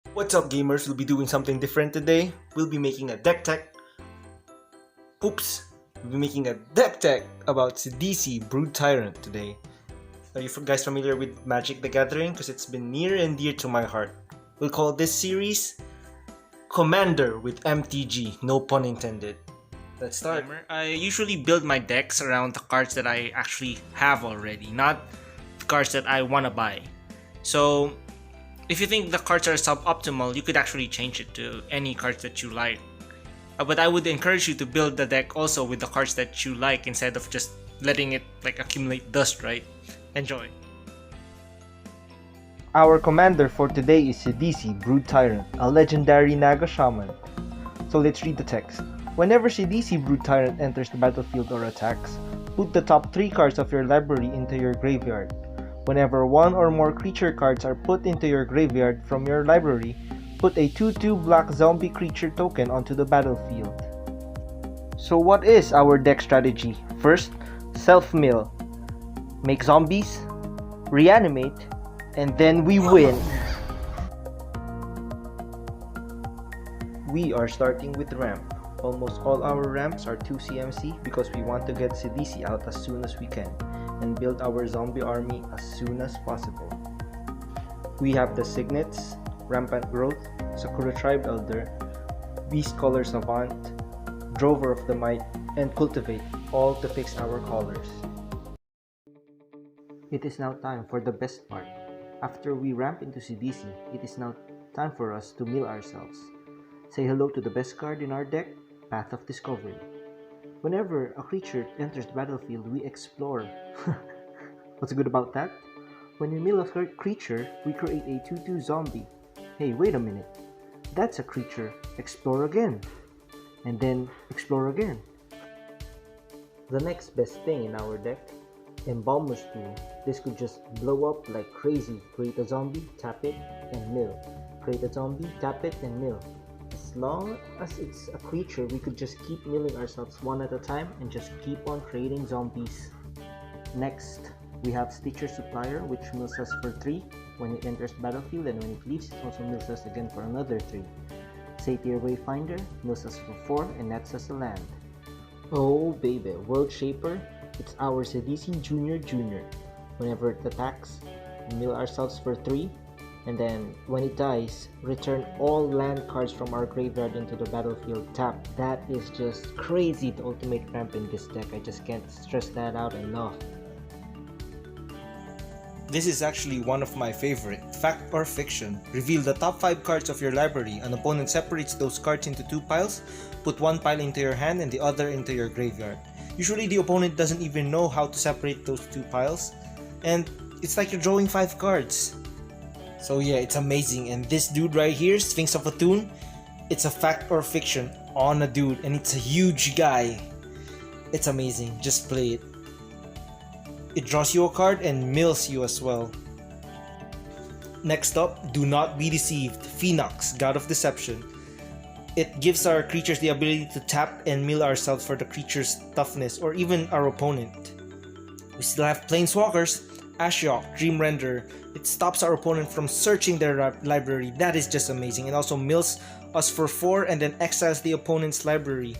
What's up, gamers? We'll be doing something different today. We'll be making a deck tech. We'll be making a deck tech about Sidisi Brood Tyrant today. Are you guys familiar with Magic the Gathering? Because it's been near and dear to my heart. We'll call this series Commander with MTG, no pun intended. Let's start. I usually build my decks around the cards that I actually have already, not the cards that I want to buy. So if you think the cards are suboptimal, you could actually change it to any cards that you like. But I would encourage you to build the deck also with the cards that you like instead of just letting it accumulate dust, right? Enjoy. Our commander for today is Sidisi Brood Tyrant, a legendary Naga shaman. So let's read the text. Whenever Sidisi Brood Tyrant enters the battlefield or attacks, put the top 3 cards of your library into your graveyard. Whenever one or more creature cards are put into your graveyard from your library, put a 2/2 black zombie creature token onto the battlefield. So what is our deck strategy? First, self-mill. Make zombies, reanimate, and then we win! We are starting with ramp. Almost all our ramps are 2 CMC because we want to get Sidisi out as soon as we can and build our zombie army as soon as possible. We have the Signets, Rampant Growth, Sakura Tribe Elder, Beast Color Savant, Drover of the Might, and Cultivate, all to fix our colors. It is now time for the best part. After we ramp into Sidisi, it is now time for us to mill ourselves. Say hello to the best card in our deck, Path of Discovery. Whenever a creature enters the battlefield, we explore. What's good about that? When we mill a creature, we create a 2/2 zombie. Hey, wait a minute. That's a creature. Explore again. And then explore again. The next best thing in our deck, Embalmer's Tool. This could just blow up like crazy. Create a zombie, tap it, and mill. Create a zombie, tap it, and mill. As long as it's a creature, we could just keep milling ourselves one at a time and just keep on creating zombies. Next, we have Stitcher Supplier, which mills us for 3 when it enters the battlefield, and when it leaves, it also mills us again for another 3. Satyr Wayfinder mills us for 4 and nets us a land. Oh baby, World Shaper, it's our Sidisi Jr. Whenever it attacks, we mill ourselves for 3. And then, when it dies, return all land cards from our graveyard into the battlefield tap. That is just crazy, the ultimate ramp in this deck. I just can't stress that out enough. This is actually one of my favorite. Fact or fiction. Reveal the top 5 cards of your library. An opponent separates those cards into 2 piles. Put one pile into your hand and the other into your graveyard. Usually the opponent doesn't even know how to separate those 2 piles. And it's like you're drawing 5 cards. So yeah, it's amazing. And this dude right here, Sphinx of Athun, it's a fact or fiction on a dude, and it's a huge guy. It's amazing. Just play it. It draws you a card and mills you as well. Next up, Do Not Be Deceived. Phoenix, God of Deception. It gives our creatures the ability to tap and mill ourselves for the creature's toughness or even our opponent. We still have Planeswalkers. Ashiok, Dream Render. It stops our opponent from searching their library. That is just amazing. And also mills us for 4 and then exiles the opponent's library.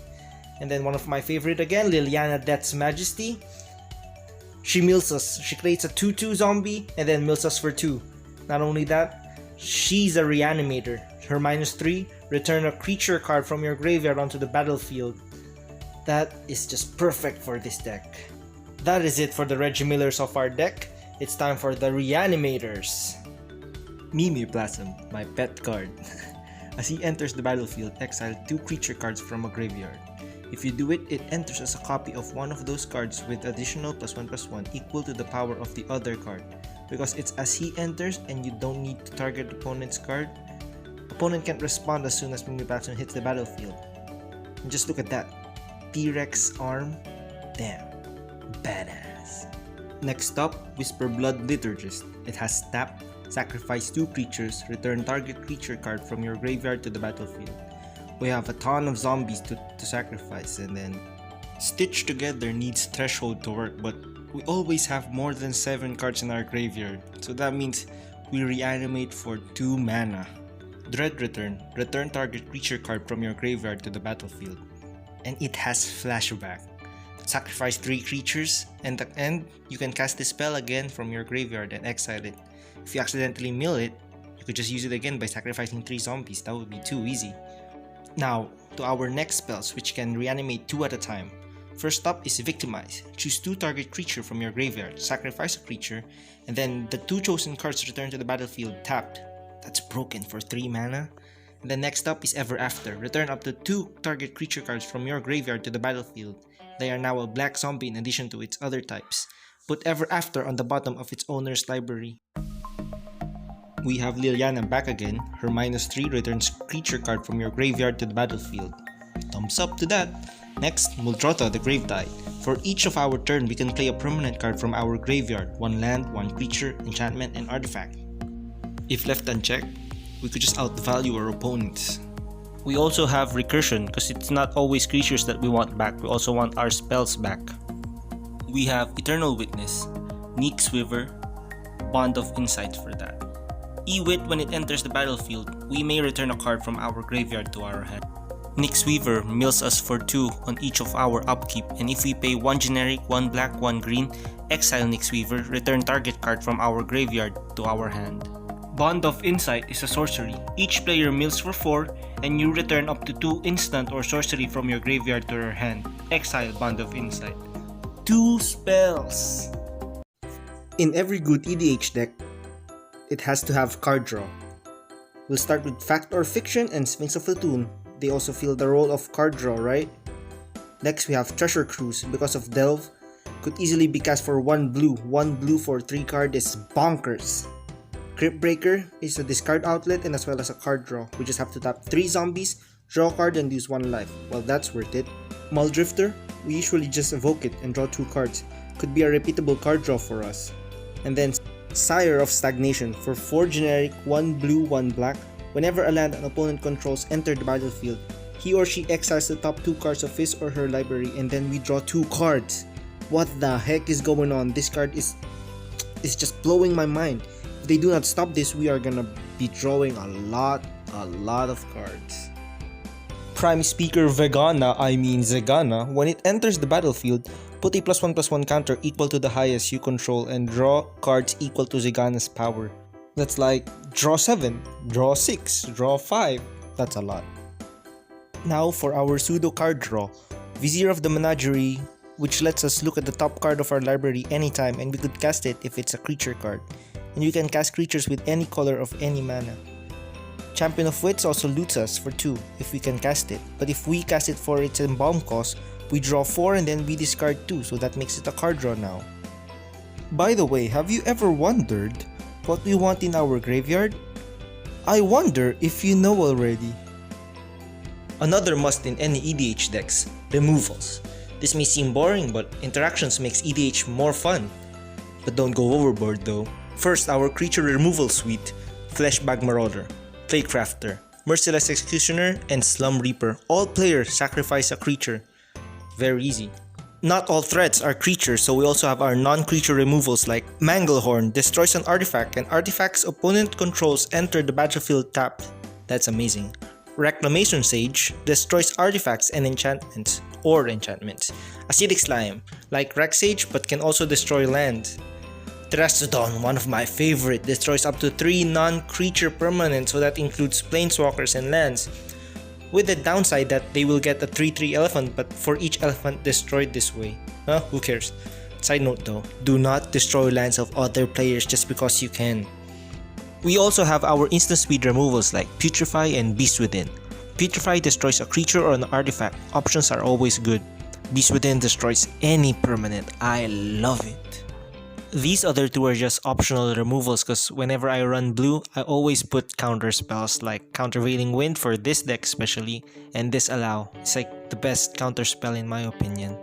And then one of my favorite again, Liliana Death's Majesty. She mills us. She creates a 2/2 zombie and then mills us for 2. Not only that, she's a reanimator. Her -3, return a creature card from your graveyard onto the battlefield. That is just perfect for this deck. That is it for the Regimillers of our deck. It's time for the Reanimators. Mimiplasm, my pet card. As he enters the battlefield, exile 2 creature cards from a graveyard. If you do it, it enters as a copy of one of those cards with additional +1/+1 equal to the power of the other card. Because it's as he enters and you don't need to target the opponent's card, opponent can't respond as soon as Mimiplasm hits the battlefield. And just look at that. T-Rex arm. Damn. Badass. Next up, Whisperblood Liturgist. It has tap, sacrifice 2 creatures, return target creature card from your graveyard to the battlefield. We have a ton of zombies to sacrifice, and then Stitch Together needs Threshold to work, but we always have more than 7 cards in our graveyard, so that means we reanimate for 2 mana. Dread Return. Return target creature card from your graveyard to the battlefield. And it has flashback. Sacrifice 3 creatures, and at the end, you can cast this spell again from your graveyard and exile it. If you accidentally mill it, you could just use it again by sacrificing 3 zombies. That would be too easy. Now, to our next spells, which can reanimate 2 at a time. First up is Victimize. Choose 2 target creature from your graveyard, sacrifice a creature, and then the 2 chosen cards return to the battlefield tapped. That's broken for 3 mana. And then next up is Ever After. Return up to 2 target creature cards from your graveyard to the battlefield. They are now a black zombie in addition to its other types. Put Ever After on the bottom of its owner's library. We have Liliana back again. Her -3 returns creature card from your graveyard to the battlefield. Thumbs up to that. Next, Muldrotha the Gravetide. For each of our turn, we can play a permanent card from our graveyard, 1 land, 1 creature, enchantment, and artifact. If left unchecked, we could just outvalue our opponents. We also have Recursion, because it's not always creatures that we want back, we also want our spells back. We have Eternal Witness, Neek Swiver, Bond of Insight for that. E-Wit, when it enters the battlefield, we may return a card from our graveyard to our hand. Nyx Weaver mills us for 2 on each of our upkeep, and if we pay 1 generic, 1 black, 1 green, exile Nyx Weaver, return target card from our graveyard to our hand. Bond of Insight is a sorcery. Each player mills for 4, and you return up to 2 instant or sorcery from your graveyard to your hand. Exile Bond of Insight. 2 spells! In every good EDH deck, it has to have card draw. We'll start with Fact or Fiction and Sphinx of Platoon. They also fill the role of card draw, right? Next we have Treasure Cruise. Because of Delve, could easily be cast for 1 blue. 1 blue for 3 card is bonkers. Crypt Breaker is a discard outlet and as well as a card draw. We just have to tap 3 zombies, draw a card, and use 1 life. Well, that's worth it. Muldrifter, we usually just evoke it and draw 2 cards. Could be a repeatable card draw for us. And then Sire of Stagnation for 4 generic, 1 blue, 1 black. Whenever a land an opponent controls enter the battlefield, he or she exiles the top 2 cards of his or her library, and then we draw 2 cards. What the heck is going on? This card is just blowing my mind. If they do not stop this, we are gonna be drawing a lot of cards. Prime Speaker Zegana, when it enters the battlefield, put a +1/+1 counter equal to the highest you control and draw cards equal to Zegana's power. That's like draw 7, draw 6, draw 5. That's a lot. Now for our pseudo card draw. Vizier of the Menagerie, which lets us look at the top card of our library anytime, and we could cast it if it's a creature card. And you can cast creatures with any color of any mana. Champion of Wits also loots us for 2 if we can cast it, but if we cast it for its embalm cost, we draw 4 and then we discard 2, so that makes it a card draw now. By the way, have you ever wondered what we want in our graveyard? I wonder if you know already. Another must in any EDH decks, removals. This may seem boring, but interactions makes EDH more fun. But don't go overboard though. First, our creature removal suite, Fleshbag Marauder, Playcrafter, Merciless Executioner, and Slum Reaper. All players sacrifice a creature. Very easy. Not all threats are creatures, so we also have our non-creature removals like Manglehorn, destroys an artifact, and artifacts opponent controls enter the battlefield tapped. That's amazing. Reclamation Sage, destroys artifacts and enchantments, Acidic Slime, like Rex Sage but can also destroy land. Terastodon, one of my favorite, destroys up to 3 non-creature permanents, so that includes planeswalkers and lands. With the downside that they will get a 3/3 elephant, but for each elephant destroyed this way. Who cares? Side note though, do not destroy lands of other players just because you can. We also have our instant speed removals like Putrefy and Beast Within. Putrefy destroys a creature or an artifact. Options are always good. Beast Within destroys any permanent. I love it. These other 2 are just optional removals because whenever I run blue, I always put counter spells like Countervailing Wind for this deck especially, and Disallow. It's like the best counter spell in my opinion.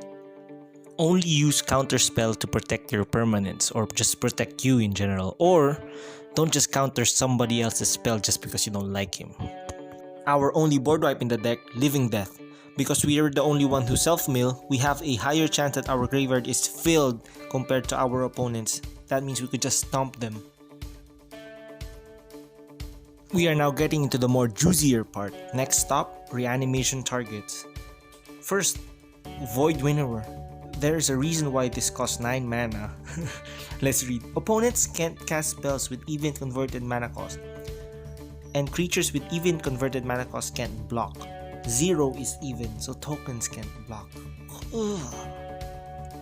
Only use counter spell to protect your permanents or just protect you in general, or don't just counter somebody else's spell just because you don't like him. Our only board wipe in the deck, Living Death. Because we are the only one who self-mill, we have a higher chance that our graveyard is filled compared to our opponents. That means we could just stomp them. We are now getting into the more juicier part. Next stop, reanimation targets. First, Void Winnower. There's a reason why this costs 9 mana. Let's read. Opponents can't cast spells with even converted mana cost, and creatures with even converted mana cost can't block. 0 is even, so tokens can't block. Ugh.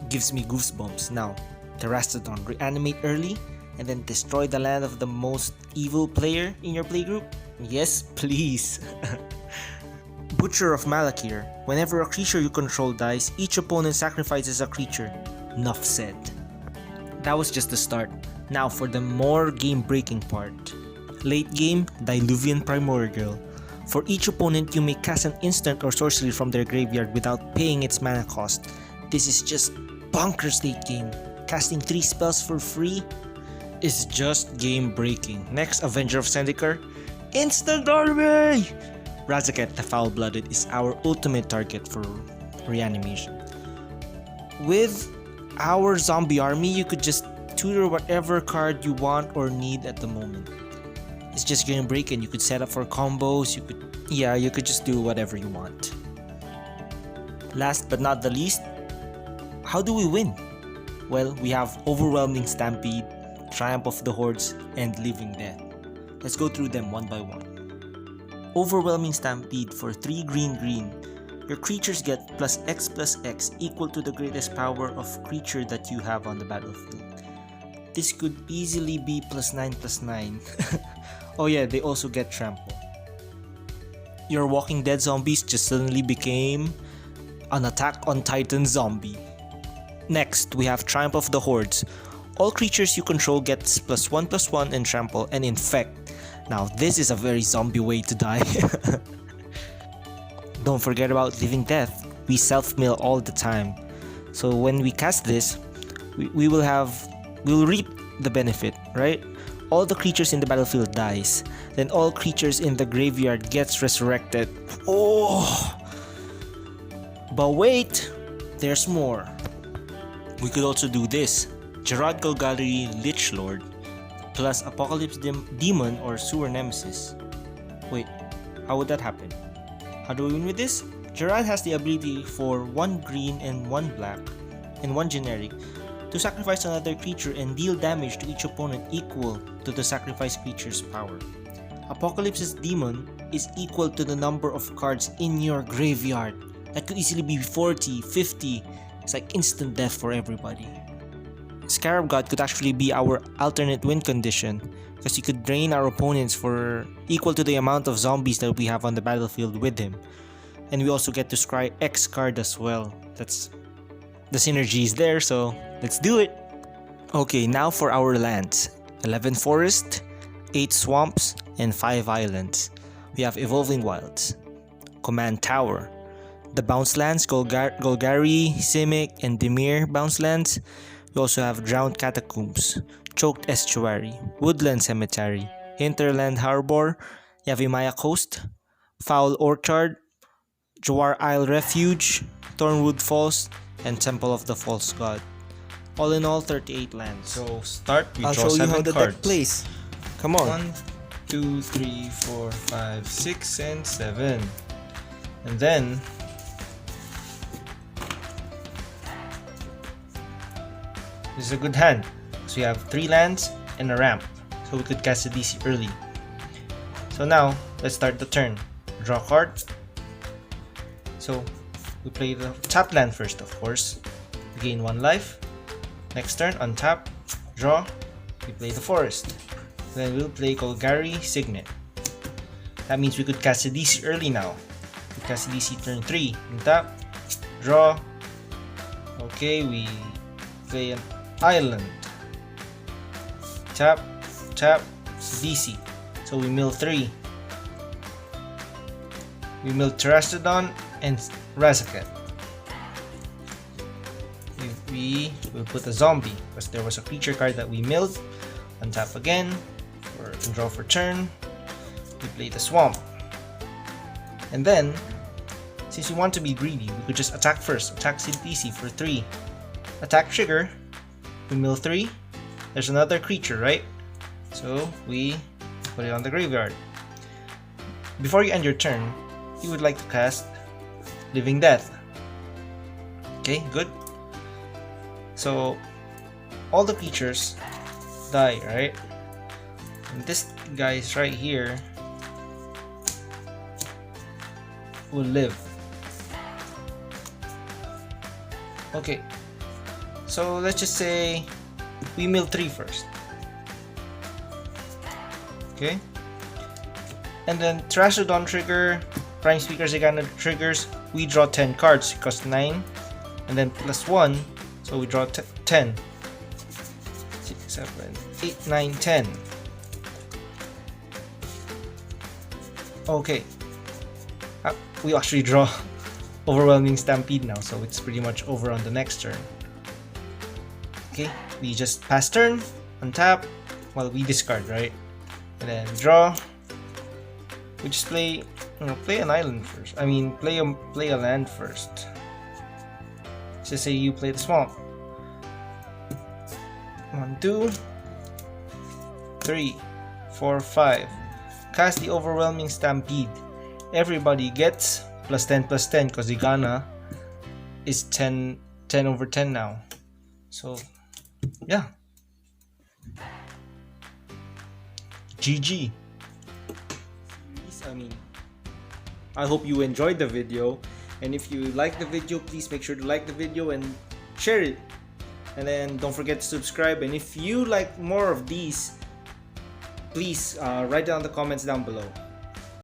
Gives me goosebumps. Now, Terastodon, reanimate early and then destroy the land of the most evil player in your playgroup? Yes, please. Butcher of Malakir. Whenever a creature you control dies, each opponent sacrifices a creature. Nuff said. That was just the start. Now for the more game-breaking part. Late game, Diluvian Primordial. For each opponent, you may cast an instant or sorcery from their graveyard without paying its mana cost. This is just bonkers late game. Casting 3 spells for free is just game-breaking. Next, Avenger of Zendikar. Instant army! Razaket the Foul-Blooded is our ultimate target for reanimation. With our zombie army, you could just tutor whatever card you want or need at the moment. It's just game breaking. You could set up for combos, you could just do whatever you want. Last but not the least, how do we win? Well, we have Overwhelming Stampede, Triumph of the Hordes, and Living Death. Let's go through them one by one. Overwhelming Stampede for 3 green. Your creatures get +X equal to the greatest power of creature that you have on the battlefield. This could easily be +9/9. Oh yeah, they also get trample. Your Walking Dead zombies just suddenly became an Attack on Titan zombie. Next, we have Triumph of the Hordes. All creatures you control gets +1/1 and trample and infect. Now this is a very zombie way to die. Don't forget about Living Death. We self-mill all the time. So when we cast this, we'll reap the benefit, right? All the creatures in the battlefield dies. Then all creatures in the graveyard gets resurrected. Oh! But wait! There's more. We could also do this. Gerard Golgari Lich Lord plus Apocalypse Demon or Sewer Nemesis. Wait, how would that happen? How do we win with this? Gerard has the ability for 1 green and 1 black and 1 generic to sacrifice another creature and deal damage to each opponent equal to the sacrificed creature's power. Apocalypse's Demon is equal to the number of cards in your graveyard. That could easily be 40, 50. It's like instant death for everybody. Scarab God could actually be our alternate win condition, because he could drain our opponents for equal to the amount of zombies that we have on the battlefield with him. And we also get to scry X card as well. That's the synergy is there, so let's do it. Okay, now for our lands. 11 forest, 8 swamps, and 5 islands. We have Evolving Wilds, Command Tower, the bounce lands, Golgari, Simic, and Dimir bounce lands. We also have Drowned Catacombs, Choked Estuary, Woodland Cemetery, Hinterland Harbor, Yavimaya Coast, Foul Orchard, Jawar Isle Refuge, Thornwood Falls, and Temple of the False God. All in all, 38 lands. So start, we I'll draw show you 7 how the cards. deck plays. Come on. 1, 2, 3, 4, 5, 6, and 7. And then this is a good hand. So we have 3 lands and a ramp. So we could cast Sidisi early. So now, let's start the turn. Draw a card. So we play the tap land first, of course. We gain 1 life. Next turn, untap, draw. We play the forest. Then we'll play Golgari Signet. That means we could cast Sidisi early now. We cast Sidisi turn 3. Untap, draw. Okay, we play an island. Tap, tap, Sidisi. So we mill 3. We mill Terastodon and Razaket. We will put a zombie because there was a creature card that we milled. Untap again or draw for turn. We play the swamp. And then, since we want to be greedy, we could just attack first. Attack Sidisi for 3. Attack trigger. We mill 3. There's another creature, right? So we put it on the graveyard. before you end your turn, you would like to cast Living Death. Okay, good. So all the creatures die, right? And this guy is right here will live. Okay, so let's just say we mill 3 first. Okay, and then Terastodon trigger, Prime Speaker Zigana triggers, we draw 10 cards, it costs 9, and then plus 1, so we draw 10. 6, 7, 8, 9, 10. Okay, we actually draw Overwhelming Stampede now, so it's pretty much over on the next turn. Okay, we just pass turn, untap, well, we discard, right? And then draw. We just play, play an island first. I mean, play a land first. Let's just say you play the swamp. 1, 2, 3, 4, 5. Cast the Overwhelming Stampede. Everybody gets +10 +10 because Zigana is 10 over 10 now. So yeah, GG. I hope you enjoyed the video, and if you like the video, please make sure to like the video and share it, and then don't forget to subscribe. And if you like more of these, please write down the comments down below.